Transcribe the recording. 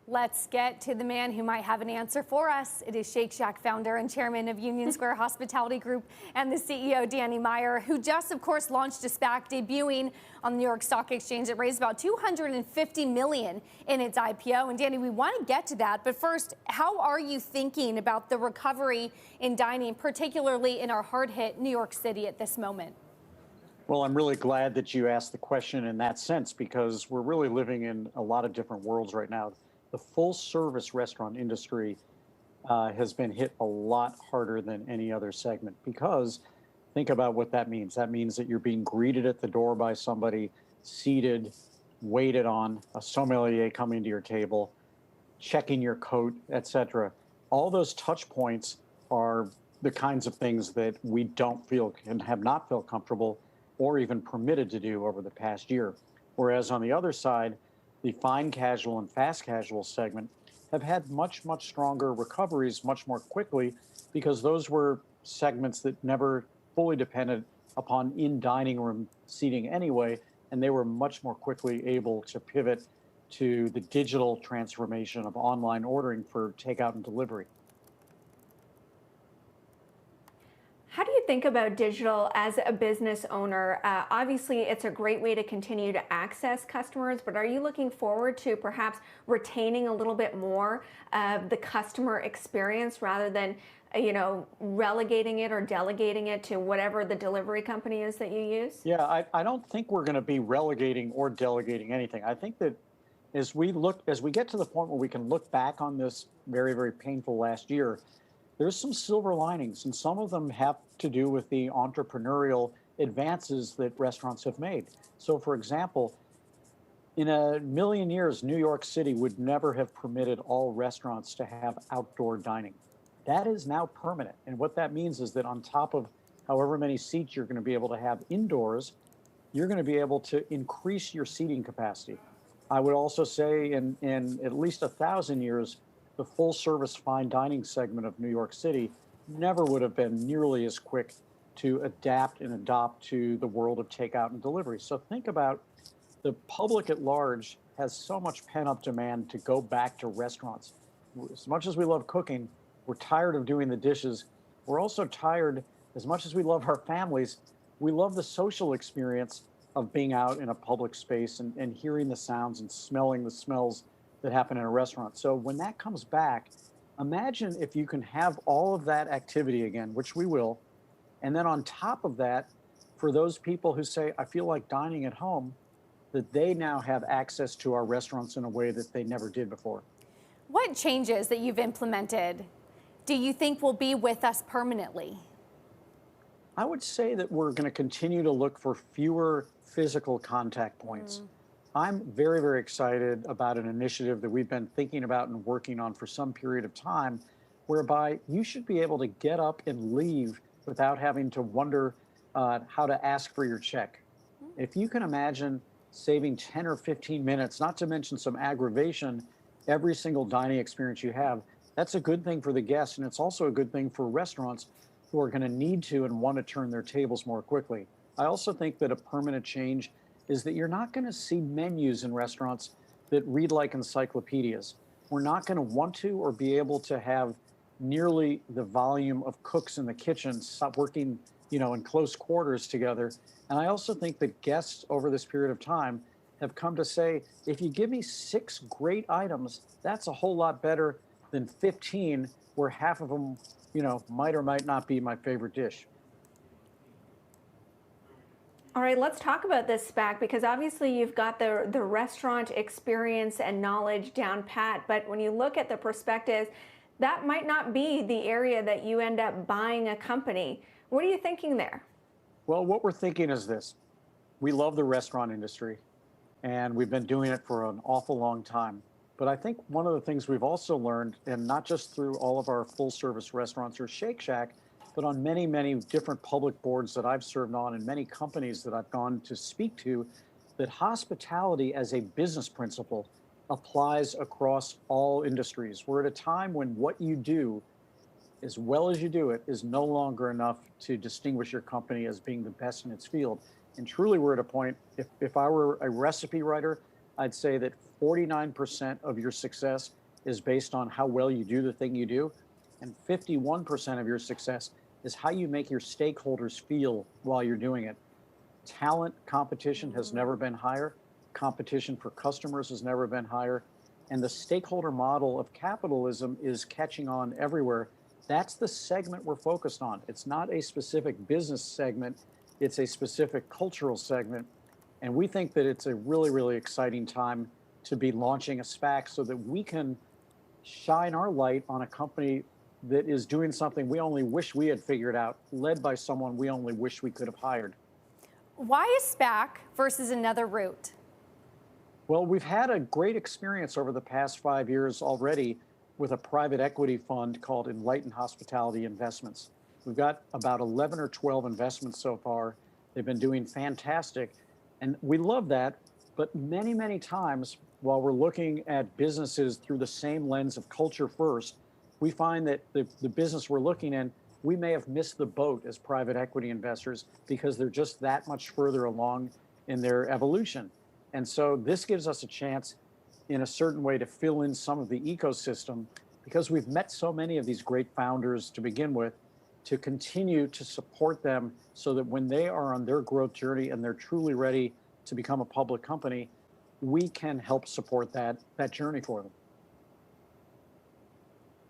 Let's get to the man who might have an answer for us. It is Shake Shack founder and chairman of Union Square Hospitality Group and the CEO, Danny Meyer, who just, of course, launched a SPAC debuting on the New York Stock Exchange. It raised about $250 million in its IPO. And Danny, we want to get to that. But first, how are you thinking about the recovery in dining, particularly in our hard-hit New York City at this moment? Well, I'm really glad that you asked the question in that sense, because we're really living in a lot of different worlds right now. The full-service restaurant industry has been hit a lot harder than any other segment, because think about what that means. That means that you're being greeted at the door by somebody, seated, waited on, a sommelier coming to your table, checking your coat, etc. All those touch points are the kinds of things that we don't feel and have not felt comfortable or even permitted to do over the past year. Whereas on the other side, the fine casual and fast casual segment have had much, much stronger recoveries much more quickly, because those were segments that never fully depended upon in-dining room seating anyway, and they were much more quickly able to pivot to the digital transformation of online ordering for takeout and delivery. How do you think about digital as a business owner? Obviously, it's a great way to continue to access customers, but are you looking forward to perhaps retaining a little bit more of the customer experience rather than, relegating it or delegating it to whatever the delivery company is that you use? Yeah, I don't think we're going to be relegating or delegating anything. I think that as we get to the point where we can look back on this very, very painful last year, there's some silver linings, and some of them have to do with the entrepreneurial advances that restaurants have made. So, for example, in a million years, New York City would never have permitted all restaurants to have outdoor dining. That is now permanent. And what that means is that on top of however many seats you're going to be able to have indoors, you're going to be able to increase your seating capacity. I would also say in at least 1,000 years, the full-service fine dining segment of New York City never would have been nearly as quick to adapt and adopt to the world of takeout and delivery. So think about the public at large has so much pent-up demand to go back to restaurants. As much as we love cooking, we're tired of doing the dishes. We're also tired, as much as we love our families, we love the social experience of being out in a public space and hearing the sounds and smelling the smells that happen in a restaurant. So when that comes back, imagine if you can have all of that activity again, which we will. And then on top of that, for those people who say, I feel like dining at home, that they now have access to our restaurants in a way that they never did before. What changes that you've implemented do you think will be with us permanently? I would say that we're going to continue to look for fewer physical contact points. I'm very, very excited about an initiative that we've been thinking about and working on for some period of time, whereby you should be able to get up and leave without having to wonder how to ask for your check. If you can imagine saving 10 or 15 minutes, not to mention some aggravation, every single dining experience you have, that's a good thing for the guests, and it's also a good thing for restaurants who are going to need to and want to turn their tables more quickly. I also think that a permanent change is that you're not going to see menus in restaurants that read like encyclopedias. We're not going to want to or be able to have nearly the volume of cooks in the kitchen working, in close quarters together. And I also think that guests over this period of time have come to say, if you give me 6 great items, that's a whole lot better than 15, where half of them, might or might not be my favorite dish. All right, let's talk about this SPAC, because obviously you've got the restaurant experience and knowledge down pat, but when you look at the perspectives, that might not be the area that you end up buying a company. What are you thinking there? Well, what we're thinking is this. We love the restaurant industry, and we've been doing it for an awful long time. But I think one of the things we've also learned, and not just through all of our full-service restaurants or Shake Shack, but on many, many different public boards that I've served on and many companies that I've gone to speak to, that hospitality as a business principle applies across all industries. We're at a time when what you do, as well as you do it, is no longer enough to distinguish your company as being the best in its field. And truly, we're at a point, if I were a recipe writer, I'd say that 49% of your success is based on how well you do the thing you do, and 51% of your success is how you make your stakeholders feel while you're doing it. Talent competition has never been higher. Competition for customers has never been higher. And the stakeholder model of capitalism is catching on everywhere. That's the segment we're focused on. It's not a specific business segment, it's a specific cultural segment. And we think that it's a really, really exciting time to be launching a SPAC so that we can shine our light on a company that is doing something we only wish we had figured out, led by someone we only wish we could have hired. Why is SPAC versus another route? Well, we've had a great experience over the past 5 years already with a private equity fund called Enlightened Hospitality Investments. We've got about 11 or 12 investments so far. They've been doing fantastic. And we love that. But many, many times, while we're looking at businesses through the same lens of culture first, we find that the business we're looking in, we may have missed the boat as private equity investors because they're just that much further along in their evolution. And so this gives us a chance in a certain way to fill in some of the ecosystem because we've met so many of these great founders to begin with, to continue to support them so that when they are on their growth journey and they're truly ready to become a public company, we can help support that journey for them.